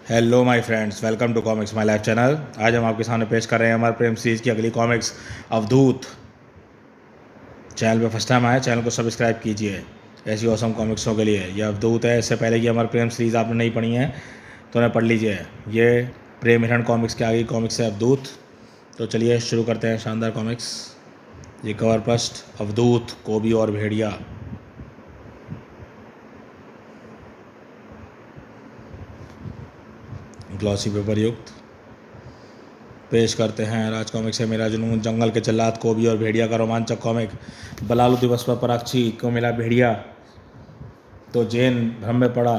Hello my friends, welcome to comics my life channel. आज हम आपके सामने पेश कर रहे हैं हमारे प्रेम सीरीज की अगली कॉमिक्स अवधूत। चैनल पे फर्स्ट टाइम आए, चैनल को सब्सक्राइब कीजिए ऐसी औसम कॉमिक्सों के लिए। यह अवधूत है। इससे पहले कि हमारे प्रेम सीरीज आपने नहीं पढ़ी है तो उन्हें पढ़ लीजिए। ये प्रेम हिरण कॉमिक्स की आगे कॉमिक्स है अवधूत। तो चलिए शुरू करते हैं शानदार कॉमिक्स। ये कवर फर्स्ट, अवधूत कोबी और भेड़िया। ग्लॉसी पेपर युक्त पेश करते हैं राज कॉमिक से मेरा जुनून। जंगल के जल्लाद कोबी और भेड़िया का रोमांचक कॉमिक। बलालू दिवस पर पराक्षी को मिला भेड़िया तो जैन भ्रम में पड़ा।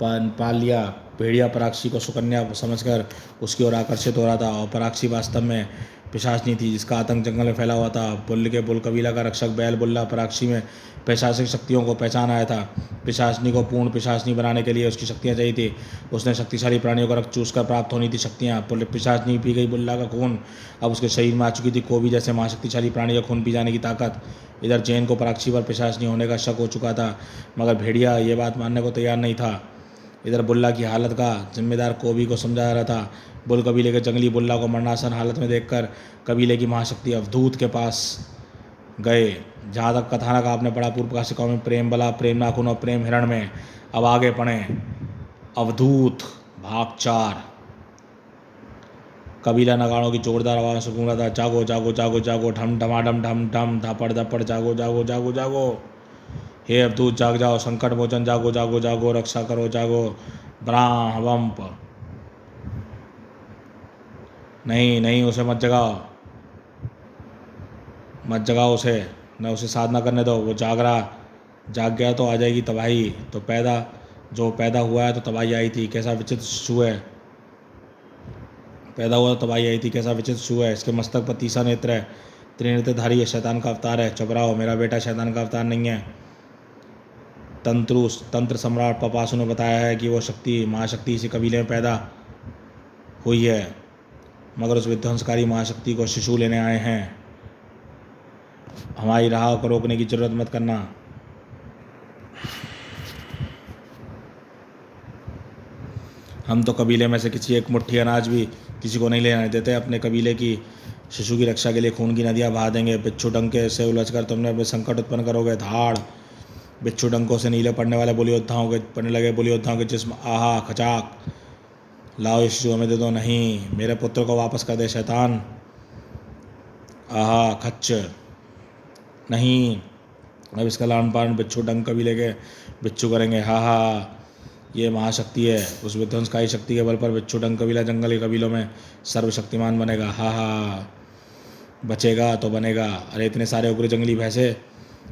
पाल लिया। भेड़िया पराक्षी को सुकन्या समझकर उसकी ओर आकर्षित हो रहा था और पराक्षी वास्तव में पिशाचनी थी जिसका आतंक जंगल में फैला हुआ था। बुल्ल के बुल कबीला का रक्षक बैल बुल्ला पराक्षी में पैशाचिक शक्तियों को पहचान आया था। पिशाचनी को पूर्ण पिशाचनी बनाने के लिए उसकी शक्तियाँ चाहिए थी। उसने शक्तिशाली प्राणियों का रक्त चूस कर प्राप्त होनी थी शक्तियाँ। पिशाचनी पी गई बुल्ला का खून, अब उसके शरीर में आ चुकी थी कोबी जैसे महाशक्तिशाली प्राणी का खून पी जाने की ताकत। इधर जैन को पराक्षी पर पिशाचनी होने का शक हो चुका था, मगर भेड़िया ये बात मानने को तैयार नहीं था। इधर बुल्ला की हालत का जिम्मेदार कोबी को समझा रहा था। बुल कबीले के जंगली बुल्ला को मरणासन हालत में देखकर कबीले की महाशक्ति अवधूत के पास गए। जहाँ तक कथानक आपने पढ़ा पूर्व काशिकाओं में प्रेम बला, प्रेम नाखून और प्रेम हिरण में, अब आगे पढ़ें अवधूत भाग 4। कबीला नगाड़ों की जोरदार आवाज़ से गूंजा था। जागो जागो जागो जागो, ढम ढमाढम ढम ढम, धपड़ धपड़, जागो जागो जागो जागो, हे अवधूत जाग जाओ, संकट मोचन जागो जागो जागो, रक्षा करो जागो, ब्राह्मप। नहीं नहीं, उसे मत जगाओ, मत जगाओ उसे, न उसे साधना करने दो। वो जाग गया तो आ जाएगी तबाही। तो पैदा हुआ है तो तबाही आई थी। कैसा विचित्र शिशु है, पैदा हुआ तो तबाही आई थी। कैसा विचित्र शिशु है, इसके मस्तक पर 30 नेत्र है, त्रिनेत्रधारी है, शैतान का अवतार है। चुप रहो, मेरा बेटा शैतान का अवतार नहीं है। तंत्र सम्राट पपासु ने बताया है कि वो शक्ति महाशक्ति इसी कबीले में पैदा हुई है, मगर उस विध्वंसकारी महाशक्ति को शिशु लेने आए हैं। हमारी राह को रोकने की जरूरत मत करना। हम तो कबीले में से किसी एक मुट्ठी अनाज भी किसी को नहीं लेने देते। अपने कबीले की शिशु की रक्षा के लिए खून की नदियाँ बहा देंगे। बिच्छू डंके से उलझकर तुमने अपने संकट उत्पन्न करोगे। धाड़ बिच्छू डंकों से नीले पड़ने वाले बुली योद्धाओं के पड़ने लगे बुली योद्धाओं के जिस्म। आहा खचाक, लाओ ये शिशु हमें दे दो। नहीं, मेरे पुत्र को वापस कर दे शैतान। आहा खच्च, नहीं, अब इसका लान पालन बिच्छू डंक कबीले के बिच्छू करेंगे। हा हा, ये महाशक्ति है। उस विध्वंसकारी शक्ति के बल पर बिच्छू डंक कबीला जंगल के कबीलों में सर्वशक्तिमान बनेगा। हा हा, बचेगा तो बनेगा। अरे इतने सारे उग्र जंगली भैंसे,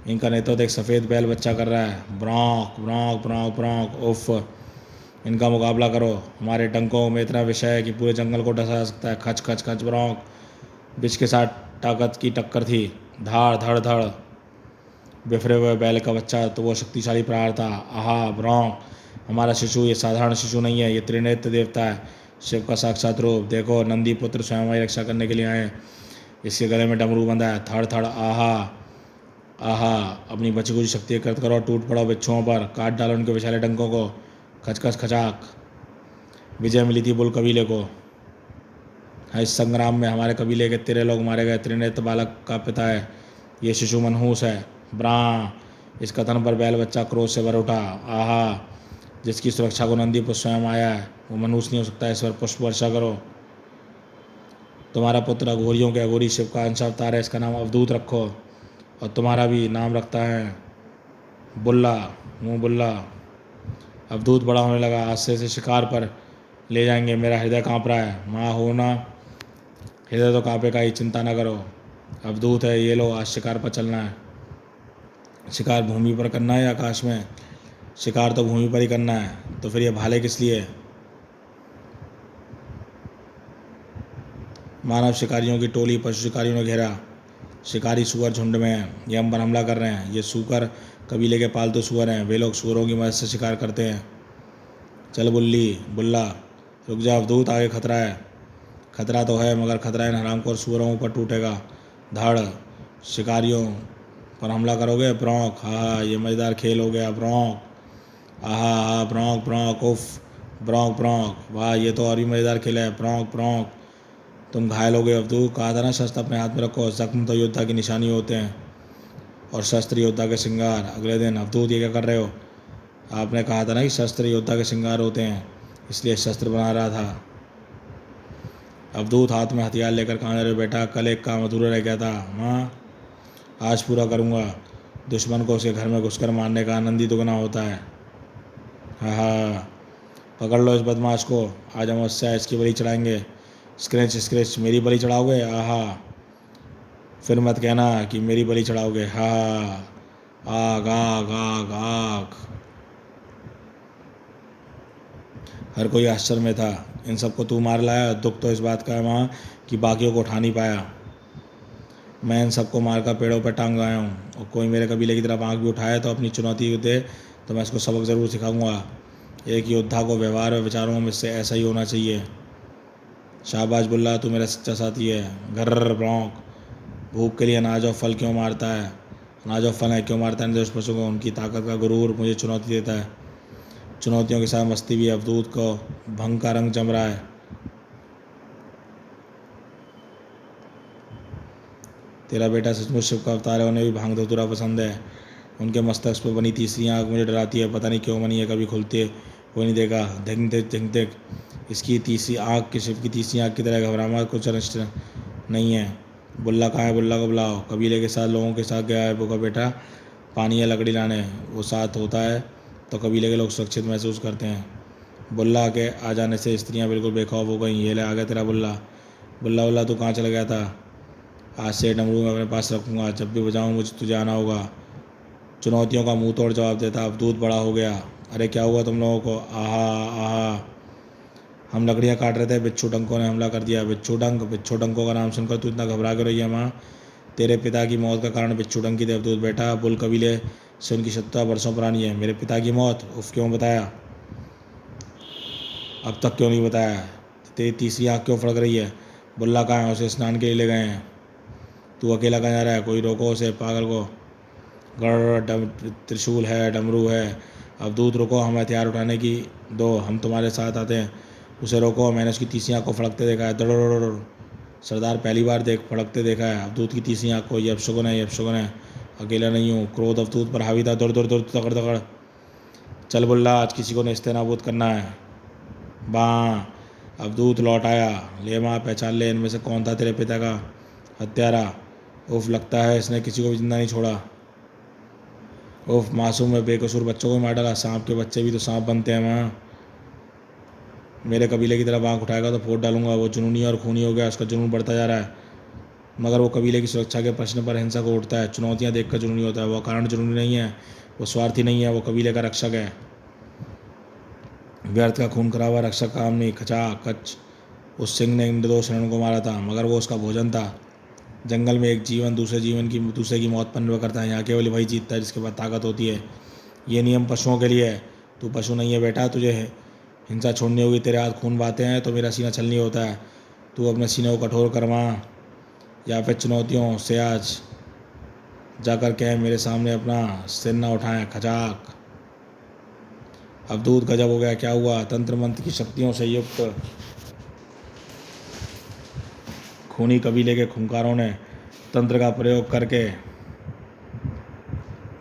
इनका नेतृत्व एक सफ़ेद बैल बच्चा कर रहा है। ब्रॉन्क ब्रॉन्क ब्रॉन्क ब्रॉन्क, उफ, इनका मुकाबला करो। हमारे डंकों में इतना विषय है कि पूरे जंगल को डसा सकता है। खच खच खच, ब्रॉन्क। बिच के साथ ताकत की टक्कर थी। धाड़ धड़ धड़, बिफरे हुए बैल का बच्चा तो वो शक्तिशाली प्रहार था। आहा ब्रॉन्क, हमारा शिशु ये साधारण शिशु नहीं है, ये त्रिनेत्र देवता है, शिव का साक्षात रूप। देखो, नंदी पुत्र स्वयं हमारी रक्षा करने के लिए आए। इसके गले में डमरू बंधा है। थड़ थड़, आहा आहा, अपनी बची कुछ शक्ति एकत्र करो, टूट पड़ो बिच्छुओं पर, काट डालो उनके विशाले डंकों को। खचखच खचाक, विजय मिली थी बुल कबीले को। इस संग्राम में हमारे कबीले के 13 लोग मारे गए। त्रिनेत्र बालक का पिता है ये शिशु, मनहूस है। ब्रा, इस कथन पर बैल बच्चा क्रोध से भर उठा। आहा, जिसकी सुरक्षा को नंदी पुष्प स्वयं आया है वो मनहूस नहीं हो सकता। इस पर पुष्प वर्षा करो। तुम्हारा पुत्र अघोरियों के अघोरी शिव का अंश अवतार है, इसका नाम अवधूत रखो। और तुम्हारा भी नाम रखता है बुल्ला, मुँह बुल्ला। अवधूत बड़ा होने लगा, आज से इसे शिकार पर ले जाएंगे। मेरा हृदय काँप रहा है। माँ हो ना, हृदय तो काँपेगा ही, चिंता ना करो। अवधूत है, ये लो, आज शिकार पर चलना है। शिकार भूमि पर करना है या आकाश में? शिकार तो भूमि पर ही करना है, तो फिर ये भाले किस लिए? मानव शिकारियों की टोली पशु शिकारियों ने घेरा। शिकारी सुअर झुंड में हैं, ये हम पर हमला कर रहे हैं। ये सूकर कबीले के पालतू सुअर हैं, वे लोग सुअरों की मदद से शिकार करते हैं। चल बुल्ली बुल्ला, रुक जा अवधूत, आगे खतरा है। खतरा तो है, मगर खतरा इन हरामखोर सुअरों पर टूटेगा। धड़, शिकारियों पर हमला करोगे? ब्रॉन्क, हाँ हाँ, ये मज़ेदार खेल हो गया। ब्रॉन्क, आहा हा, ब्रॉन्क ब्रॉन्क, उफ, ब्रोंक ब्रोंक, वाह ये तो और भी मज़ेदार खेल है। ब्रोंक ब्रोंक, तुम घायल हो गए अवधूत। कहा था ना शस्त्र अपने हाथ में रखो, जख्म तो योद्धा की निशानी होते हैं और शस्त्र योद्धा के श्रृंगार। अगले दिन, अवधूत ये क्या कर रहे हो? आपने कहा था ना कि शस्त्र योद्धा के श्रृंगार होते हैं, इसलिए शस्त्र बना रहा था। अवधूत हाथ में हथियार लेकर कहाँ जा रहे हो बेटा? कल एक काम अधूरा रह गया था माँ, आज पूरा करूँगा। दुश्मन को उसके घर में घुसकर मारने का आनंद ही दुगना होता है। हाँ हाँ, पकड़ लो इस बदमाश को, आज अमावस्या है, इसकी बलि चढ़ाएंगे। स्क्रैच स्क्रैच, मेरी बलि चढ़ाओगे? आहा, फिर मत कहना कि मेरी बलि चढ़ाओगे। हाँ, आग आग आग आग। हर कोई आश्चर्य में था। इन सबको तू मार लाया? दुख तो इस बात का है माँ कि बाकियों को उठा नहीं पाया। मैं इन सबको मारकर पेड़ों पर टांग आया हूँ, और कोई मेरे कबीले की तरफ आँख भी उठाए तो अपनी चुनौती दे तो मैं इसको सबक ज़रूर सिखाऊंगा। एक योद्धा को व्यवहार और विचारों में से ऐसा ही होना चाहिए। शाबाश बुल्ला, तू मेरा सच्चा साथी है। घर ब्रोंक, भूख के लिए अनाज और फल क्यों मारता है? अनाज और फल है क्यों मारता है निर्दोष पशु को? उनकी ताकत का गुरूर मुझे चुनौती देता है। चुनौतियों के साथ मस्ती भी। अवधूत को भंग का रंग जम रहा है। तेरा बेटा सचमुच शिव का अवतार है, उन्हें भी भांग धतूरा पसंद है। उनके मस्तक पर बनी तीसरी आँख मुझे डराती है, पता नहीं क्यों बनी है, कभी खुलते हुए नहीं देखा। धिंग धिक धिंग धिक, इसकी तीसरी आँख के शिव की तीसरी आँख की तरह घबराहट कुछ अनिष्ट नहीं है। बुल्ला कहाँ है? बुल्ला को बुलाओ। कबीले के साथ लोगों के साथ गया है वो का बेटा पानी या लकड़ी लाने। वो साथ होता है तो कबीले के लोग सुरक्षित महसूस करते हैं। बुल्ला के आ जाने से स्त्रियां बिल्कुल बेखौफ हो गईं। ये ले आ गया तेरा बुल्ला। बुल्ला बुल्ला तू कहाँ चला गया था? आज से डमरू मैं अपने पास रखूँगा, जब भी बजाऊँ मुझे तुझे आना होगा। चुनौतियों का मुंह तोड़ जवाब देता अवधूत बड़ा हो गया। अरे क्या हुआ तुम लोगों को? आहा आहा, हम लकड़ियाँ काट रहे थे, बिच्छू डंकों ने हमला कर दिया। बिच्छू डंक? बिच्छू डंकों का नाम सुनकर तू इतना घबरा क्यों रही है माँ? तेरे पिता की मौत का कारण बिच्छू डंक की थी अवधूत बेटा। बुल कबीले से उनकी शत्रुता बरसों पुरानी है। मेरे पिता की मौत? उफ, क्यों बताया? अब तक क्यों नहीं बताया? तेरी तीसरी आँख क्यों फड़क रही है? बुल्ला कहाँ है? उसे स्नान के लिए ले गए हैं। तू अकेला कहाँ जा रहा है? कोई रोको उसे, पागल को। गढ़ त्रिशूल है, डमरू है। अवधूत रुको, हम हथियार उठाने की दो, हम तुम्हारे साथ आते हैं। उसे रोको, मैंने उसकी तीसरी आँख को फड़कते देखा है। दौड़ सरदार, पहली बार फड़कते देखा है अवधूत की तीसरी आँख को। ये अपशगुन है, ये अपशगुन है। अकेला नहीं हूँ। क्रोध अवधूत पर हावी था। दौड़ दौड़ दौड़, तगड़ तगड़। चल बुल्ला, आज किसी को नेस्ते नाबूद करना है। बाँ, अवधूत लौट आया। ले माँ, पहचान ले इनमें से कौन था तेरे पिता का हत्यारा। उफ, लगता है इसने किसी को भी जिंदा नहीं छोड़ा। उफ, मासूम में बेकसूर बच्चों को मार डाला। सांप के बच्चे भी तो सांप बनते हैं माँ। मेरे कबीले की तरफ आँख उठाएगा तो फोड़ डालूंगा। वो जुनूनी और खूनी हो गया, उसका जुनून बढ़ता जा रहा है। मगर वो कबीले की सुरक्षा के प्रश्न पर हिंसा को उठता है। चुनौतियाँ देखकर जुनूनी होता है। वो कारण जुनूनी नहीं है, वो स्वार्थी नहीं है, वो कबीले का रक्षक है। व्यर्थ का खून खराबा रक्षक काम नहीं। खचा खच, उस सिंह ने निर्दोष हिरण को मारा था, मगर वो उसका भोजन था। जंगल में एक जीवन दूसरे की मौत पर निर्भर करता है। यहाँ केवल वही जीतता है जिसके पास ताकत होती है। ये नियम पशुओं के लिए है। तू पशु नहीं है बेटा, तुझे हिंसा छोड़नी होगी। तेरे हाथ खून बहाते हैं तो मेरा सीना छलनी होता है। तू अपने सीने को कठोर करवा, या फिर चुनौतियों से आज जाकर कह मेरे सामने अपना सिर न उठाएं। खचाक। अवधूत गजब हो गया। क्या हुआ? तंत्र मंत्र की शक्तियों से युक्त खूनी कबीले के खूंखारों ने तंत्र का प्रयोग करके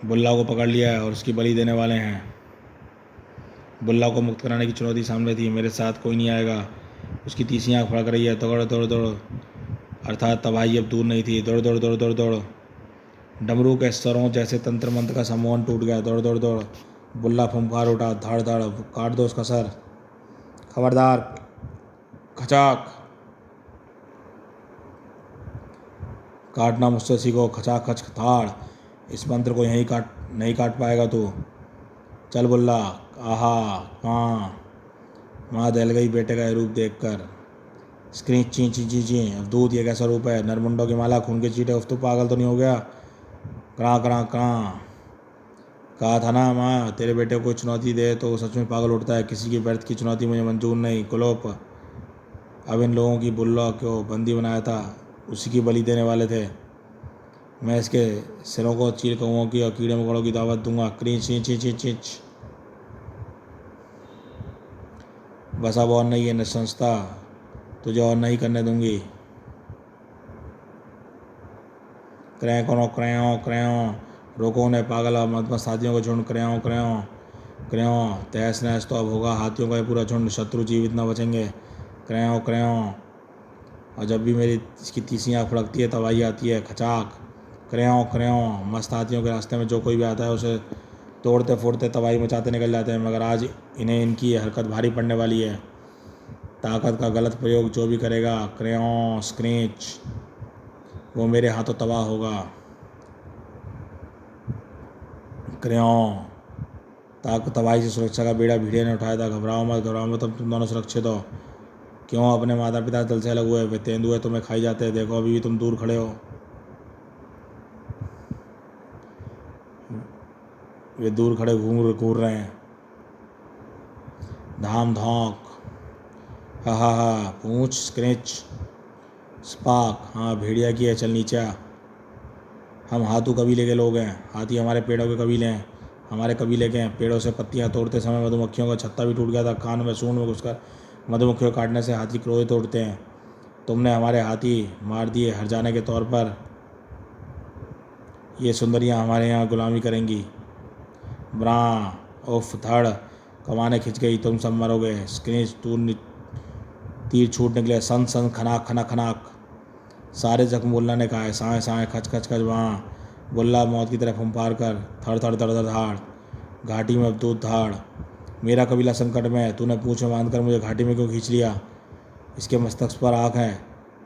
बुल्ला को पकड़ लिया है और उसकी बलि देने वाले हैं। बुल्ला को मुक्त कराने की चुनौती सामने थी। मेरे साथ कोई नहीं आएगा। उसकी तीसरी आँख फड़क रही है। दौड़ दौड़ दौड़, अर्थात तबाही अब दूर नहीं थी। दौड़ दौड़ दौड़ दौड़ दौड़। डमरू के स्वरों जैसे तंत्र मंत्र का सम्मोहन टूट गया। दौड़ दौड़ दौड़। बुल्ला फुंकार उठा। धाड़ धाड़, काट दो उसका सर। खबरदार। खचाक। काटना मुझसे सीखो। खचाक खच थाड़। इस मंत्र को यहीं नहीं काट पाएगा तू। चल बुल्ला। आहा, हाँ। माँ दहल गई बेटे का रूप देखकर। स्क्रीन ची ची ची ची। अवधूत, ये कैसा रूप है? नरमुंडों की माला, खून के चीटे। उफ, तो पागल तो नहीं हो गया? कहाँ कहाँ कहाँ। कहा था ना माँ, तेरे बेटे को चुनौती दे तो वो सच में पागल उठता है। किसी की व्यर्थ की चुनौती मुझे मंजूर नहीं। कुलोप, अब इन लोगों की बुल्ला को बंदी बनाया था, उसी की बलि देने वाले थे। मैं इसके सिरों को चील कौओं की और कीड़े मकोड़ों की दावत दूंगा। क्रीच चींच चींच चींच। बस अब और नहीं है निसंसता, तुझे और नहीं करने दूंगी। क्रैं करो क्रैं क्रैं, रोको ने पागल और मदमस्त हाथियों को झुंड। क्रैं क्रैं क्रैं, तहस नहस तो अब होगा हाथियों का ये पूरा झुंड, शत्रु जीवित न बचेंगे। क्रैं क्रैं, और जब भी मेरी इसकी तीसरी आँख फड़कती है तबाही आती है, खचाक। क्रैं क्रैं, मस्त हाथियों के रास्ते में जो कोई भी आता है उसे तोड़ते फोड़ते तबाही मचाते निकल जाते हैं, मगर आज इन्हें इनकी ये हरकत भारी पड़ने वाली है। ताकत का गलत प्रयोग जो भी करेगा, क्रैं स्क्रीच, वो मेरे हाथों तबाह होगा। क्रैं, तबाही से सुरक्षा का बेड़ा भीड़िया ने उठाया था। घबराओ मत, तुम दोनों सुरक्षित हो। क्यों अपने माता पिता जल से अलग हुए, वे तेंदुए तुम्हें खाई जाते हैं, देखो अभी भी तुम दूर खड़े हो। वे दूर खड़े घूर रहे हैं। धाम धौंक, हा, पूंछ स्क्रेच स्पाक, हाँ भेड़िया की है, चल नीचे आ। हम हाथू कबीले के लोग हैं, हाथी हमारे पेड़ों के कबीले हैं, हमारे कबीले के हैं। पेड़ों से पत्तियां तोड़ते समय मधुमक्खियों का छत्ता भी टूट गया था। कान में सूंड में घुसकर मधुमक्खियों को काटने से हाथी क्रोध तोड़ते हैं। तुमने हमारे हाथी मार दिए, हर जाने के तौर पर ये सुंदरियां हमारे यहाँ गुलामी करेंगी। ब्रा, उफ, धड़, कमाने खिंच गई, तुम सब मरोगे। स्क्रीच, तीर छूट निकले, सन सन खनाक खनाक खनाक, सारे जख्म बुल्ला ने खाए। साए साए खच खच खच, वहाँ बुल्ला मौत की तरफ हुंकार कर, थड़ थड़ धड़ धड़ धाड़, घाटी में अबदूत धाड़। मेरा कबीला संकट में है, तूने पूंछ में बांध कर मुझे घाटी में क्यों खींच लिया? इसके मस्तक पर आँख है,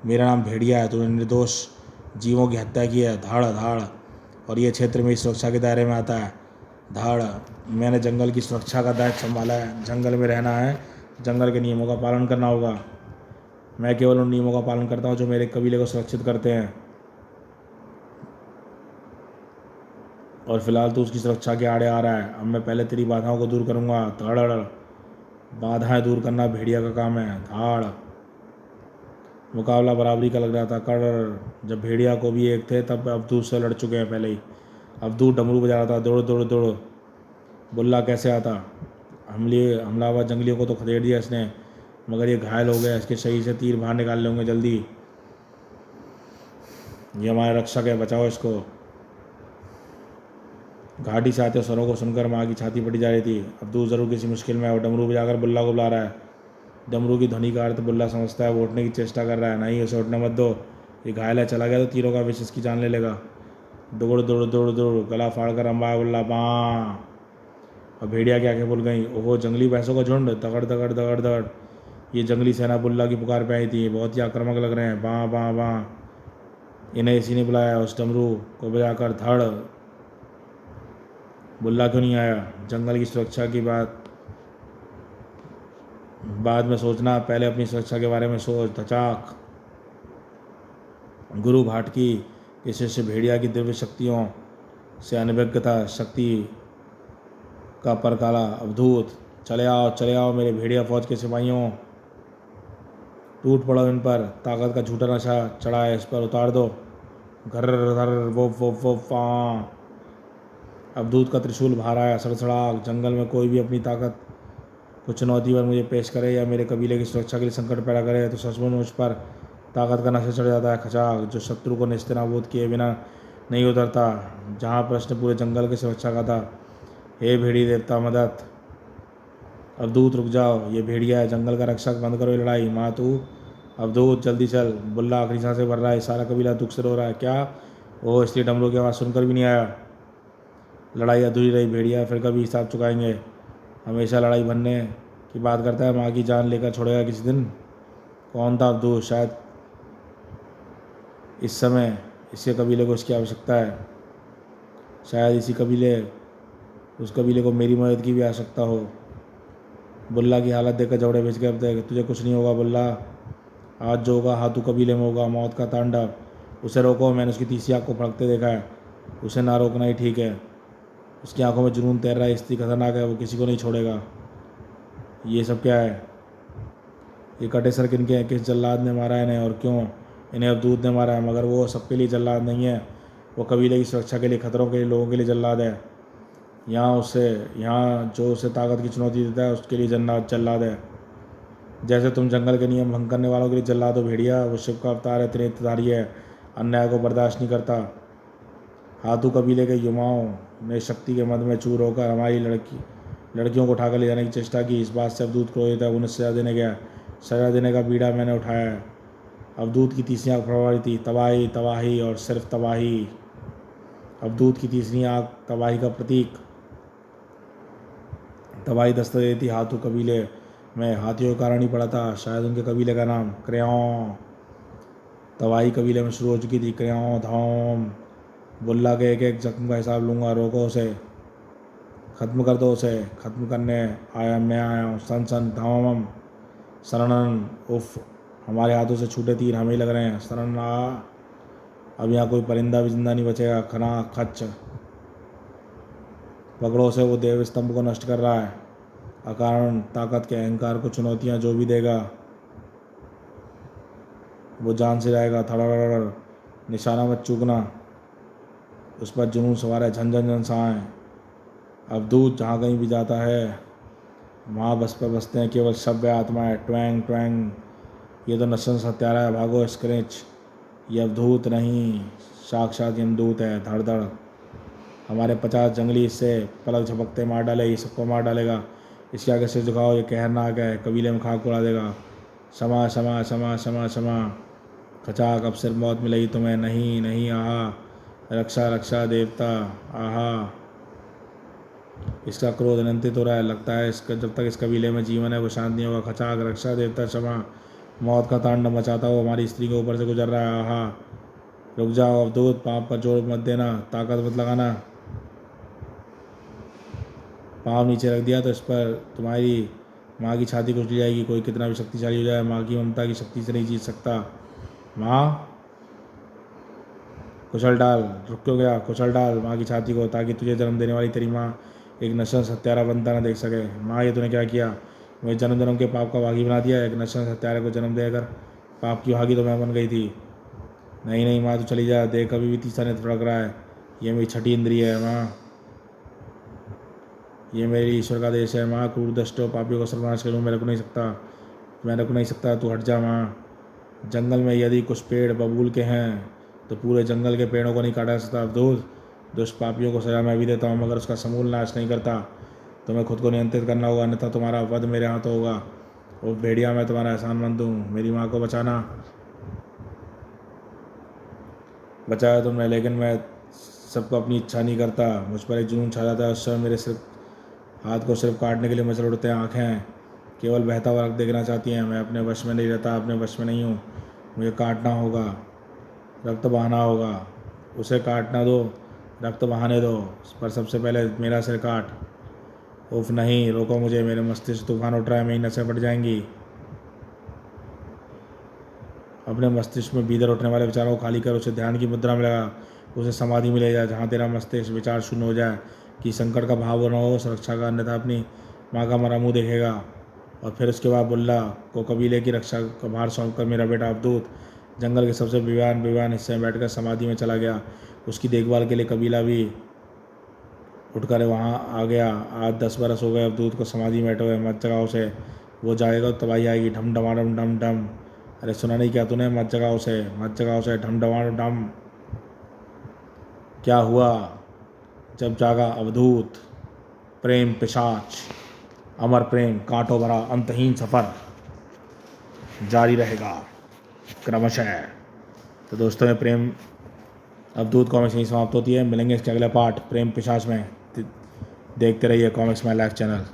मेरा नाम भेड़िया है, तूने निर्दोष जीवों की हत्या की है। धाड़ धाड़, और ये क्षेत्र मेरी सुरक्षा के दायरे में आता है। धाड़, मैंने जंगल की सुरक्षा का दायित्व संभाला है। जंगल में रहना है, जंगल के नियमों का पालन करना होगा। मैं केवल उन नियमों का पालन करता हूँ जो मेरे कबीले को सुरक्षित करते हैं, और फिलहाल तो उसकी सुरक्षा के आड़े आ रहा है। अब मैं पहले तेरी बाधाओं को दूर करूँगा। धड़, बाधाएं दूर करना भेड़िया का काम है। धाड़, मुकाबला बराबरी का लग रहा था। कड़, जब भेड़िया को भी एक थे तब अवधूत से लड़ चुके हैं पहले ही। अवधूत डमरू बजा रहा था, दौड़ दौड़ दौड़। बुल्ला कैसे आता? हमलावर जंगलियों को तो खदेड़ दिया इसने, मगर ये घायल हो गया। इसके शरीर से तीर बाहर निकाल लेंगे जल्दी। ये हमारा रक्षक है, बचाओ इसको। घाटी से आते स्वरों को सुनकर माँ की छाती फटी जा रही थी। अब्दुल जरूर किसी मुश्किल में है, और डमरू बजाकर बुल्ला को बुला रहा है। डमरू की ध्वनि का अर्थ बुल्ला समझता है, वो उठने की चेष्टा कर रहा है। नहीं, उसे उठने मत दो, ये घायल है, चला गया तो तीरों का विष इसकी जान ले लेगा। दौड़ दौड़ दौड़ दौड़, गला फाड़ कर अम्बा बुल्ला बाँ। और भेड़िया की आंखें खुल गई। ओहो, जंगली भैंसों का झुंड, दगड़ दगड़ दगड़ दगड़। ये जंगली सेना बुल्ला की पुकार पे आई थी, बहुत ही आक्रामक लग रहे हैं। बाँ बाँ बाँ, इन्हें इसी ने बुलाया। उस डमरू को बजाकर धड़। बुल्ला क्यों नहीं आया? जंगल की सुरक्षा की बात बाद में सोचना, पहले अपनी सुरक्षा के बारे में सोच। धचाक, गुरु भाटकी के शिष्य भेड़िया की दिव्य शक्तियों से अनभिज्ञता शक्ति का परकाला। अवधूत, चले आओ मेरे भेड़िया फौज के सिपाहियों, टूट पड़ो इन पर। ताकत का झूठा नशा चढ़ा है इस पर, उतार दो। घर धर वो पा। अवधूत का त्रिशूल बाहर आया, सड़सड़ाक। जंगल में कोई भी अपनी ताकत को चुनौती पर मुझे पेश करे या मेरे कबीले की सुरक्षा के लिए संकट पैदा करे तो सचमुच मुझ पर ताकत का नशा चढ़ जाता है। खचाक, जो शत्रु को नेस्तनाबूद किए बिना नहीं उतरता। जहाँ प्रश्न पूरे जंगल की सुरक्षा का था। हे भेड़ी देवता मदद। अवधूत रुक जाओ, ये भेड़िया है, जंगल का रक्षक, बंद करो ये लड़ाई। माँ तू। अवधूत जल्दी चल। बुल्ला आखिरी सांसें भर रहा है, सारा कबीला दुख से रो रहा है। क्या? ओह, इसलिए डमरू की आवाज़ सुनकर भी नहीं आया। लड़ाई अधूरी रही भेड़िया, फिर कभी हिसाब चुकाएंगे। हमेशा लड़ाई बनने की बात करता है, माँ की जान लेकर छोड़ेगा किसी दिन। कौन था अवधूत? शायद इस समय इसके कबीले को इसकी आवश्यकता है। शायद उस कबीले को मेरी मदद की भी आवश्यकता हो। बुल्ला की हालत देखकर जबड़े भेज कर देख, तुझे कुछ नहीं होगा बुल्ला। आज जो होगा हाथू कबीले में होगा, मौत का तांडव। उसे रोको, मैंने उसकी तीसरी आँख को फड़कते देखा है। उसे ना रोकना ही ठीक है। उसकी आंखों में जुनून तैर रहा है, स्त्री खतरनाक है, वो किसी को नहीं छोड़ेगा। ये सब क्या है? ये कटे सर किनके हैं? किस जल्लाद ने मारा इन्हें और क्यों? इन्हें अवधूत ने मारा है, मगर वो सबके लिए जल्लाद नहीं है। वो कबीले की सुरक्षा के लिए, खतरों के लिए, लोगों के लिए जल्लाद है। यहाँ जो उसे ताकत की चुनौती देता है उसके लिए जल्लाद है। जैसे तुम जंगल के नियम भंग करने वालों के लिए जल्लाद हो भेड़िया, वो शिव का अवतार है, त्रिनेत्रधारी है, अन्याय को बर्दाश्त नहीं करता। हाथू कबीले के युवाओं ने शक्ति के मद में चूर होकर हमारी लड़कियों को उठाकर ले जाने की चेष्टा की। इस बात से अवधूत क्रोधित है, उन्हें सजा देने गया। सजा देने का बीड़ा मैंने उठाया है। अवधूत की तीसरी आँख प्रभावी थी, तबाही तबाही और सिर्फ तबाही। अवधूत की तीसरी आँख तबाही का प्रतीक, तबाही दस्तक देती। हाथू कबीले में हाथियों का कारण ही पड़ा था, शायद उनके कबीले का नाम क्रेओं। तबाही कबीले में शुरू हो चुकी थी। क्रेओं धौम, बुल्ला के एक एक जख्म का हिसाब लूँगा, रोको उसे, ख़त्म कर दो उसे, ख़त्म करने मैं आया हूँ। सन सन धमम शरणन, उफ, हमारे हाथों से छूटे तीर हमें ही लग रहे हैं। शरण आ, अब यहाँ कोई परिंदा भी जिंदा नहीं बचेगा। खना खच, पकड़ो से, वो देव स्तंभ को नष्ट कर रहा है। अकारण ताकत के अहंकार को चुनौतियाँ जो भी देगा वो जान से जाएगा। थड़ाड़, निशाना मत चूकना, उस पर जुनून सवार है, झन झन झन साएँ। अवधूत जहाँ कहीं भी जाता है वहाँ बस पर बसते हैं केवल सभ्य आत्माएं। ट्वैंग ट्वैंग, ये तो नशन हत्यारा है, भागो स्क्रेच। ये अवधूत नहीं, साक्षात यमदूत है। धड़ धड़, हमारे 50 जंगली इससे पलक झपकते मार डाले, ये सबको मार डालेगा। इसके आगे से झुकाओ, ये कहर ना आ गए, कबीले में खाक उड़ा देगा। क्षमा क्षमा क्षमा क्षमा क्षमा, खचाक, अब सिर्फ मौत मिलेगी तुम्हें। नहीं नहीं, आहा, रक्षा रक्षा देवता, आहा। इसका क्रोध नियंत्रित हो रहा है, लगता है इसका जब तक इस कबीले में जीवन है वो शांत नहीं होगा। खचाक, रक्षा देवता, क्षमा। मौत का तांडव मचाता हुआ हमारी स्त्री के ऊपर से गुजर रहा है। आहा, रुक जाओ अवधूत, पाँव पर जोर मत देना, ताकत मत लगाना। पाँव नीचे रख दिया तो इस पर तुम्हारी माँ की छाती कुचली जाएगी। कोई कितना भी शक्तिशाली हो जाए, माँ की ममता की शक्ति से नहीं जीत सकता। माँ, कुचल डाल, रुक क्यों गया, कुचल डाल माँ की छाती को, ताकि तुझे जन्म देने वाली तेरी माँ एक नशंस हत्यारा बनता ना देख सके। माँ, ये तूने क्या किया, मुझे जन्म जन्म के पाप का भागी बना दिया। एक नशंस हत्यारे को जन्म देकर पाप की भागी तो मैं बन गई थी। नहीं नहीं माँ, तू चली जा, देख अभी भी तीसरा नेत्र फड़क रहा है। ये मेरी छठी इंद्रिय है माँ, ये मेरी ईश्वर का देश है माँ। क्रूर दष्टों पापियों को सर्वनाश करूँ, मैं रुक नहीं सकता, मैं रुक नहीं सकता, तू हट जा माँ। जंगल में यदि कुछ पेड़ बबूल के हैं तो पूरे जंगल के पेड़ों को नहीं काटा जा सकता। अवधूत, दुष्ट पापियों को सजा मैं भी देता हूँ, मगर उसका समूल नाश नहीं करता। तुम्हें खुद को नियंत्रित करना होगा, अन्यथा तुम्हारा वध मेरे हाथों होगा। वो भेड़िया, मैं तुम्हारा एहसानमंद हूँ, मेरी माँ को बचाना। बचाया तुमने, लेकिन मैं सबको अपनी इच्छा नहीं करता। मुझ पर एक जुनून छा जाता है, उस समय मेरे सिर्फ हाथ को सिर्फ काटने के लिए मचल उड़ते हैं। आँखें केवल बहता हुआ रक्त देखना चाहती हैं। मैं अपने वश में नहीं रहता, अपने वश में नहीं हूँ। मुझे काटना होगा, रक्त बहाना होगा। उसे काटना दो, रक्त बहाने दो, पर सबसे पहले मेरा सिर काट। उफ नहीं, रोको मुझे, मेरे मस्तिष्क तूफान उठ रहा है, मेरी नसें फट जाएंगी। अपने मस्तिष्क में भीतर उठने वाले विचारों को खाली कर, उसे ध्यान की मुद्रा में लगा, उसे समाधि में ले जा, जहाँ तेरा मस्तिष्क विचार शून्य हो जाए कि संकट का भाव न हो, सुरक्षा का, अन्यथा अपनी माँ का मरा मुँह देखेगा। और फिर उसके बाद बुल्ला को कबीले की रक्षा का भार सौंप कर मेरा बेटा अवधूत जंगल के सबसे बेवान हिस्से में बैठकर समाधि में चला गया। उसकी देखभाल के लिए कबीला भी उठकर वहाँ आ गया। आज 10 बरस हो गए अवधूत को समाधि में बैठे हुए। मत जगाओ उसे, वो जाएगा तो तबाही आएगी। ढम डमाडम डम डम, अरे सुना नहीं क्या तूने, मत जगाओ उसे, मत जगाओ उसे, ढम डमाडम डम। क्या हुआ जब जागा अवधूत? प्रेम पिशाच, अमर प्रेम, कांटों भरा अंतहीन सफ़र जारी रहेगा क्रमशः। तो दोस्तों, ये प्रेम अवधूत कॉमिक्स यहीं समाप्त होती है। मिलेंगे इसके अगले पार्ट प्रेम पिशाच में। देखते रहिए कॉमिक्स माय लाइफ चैनल।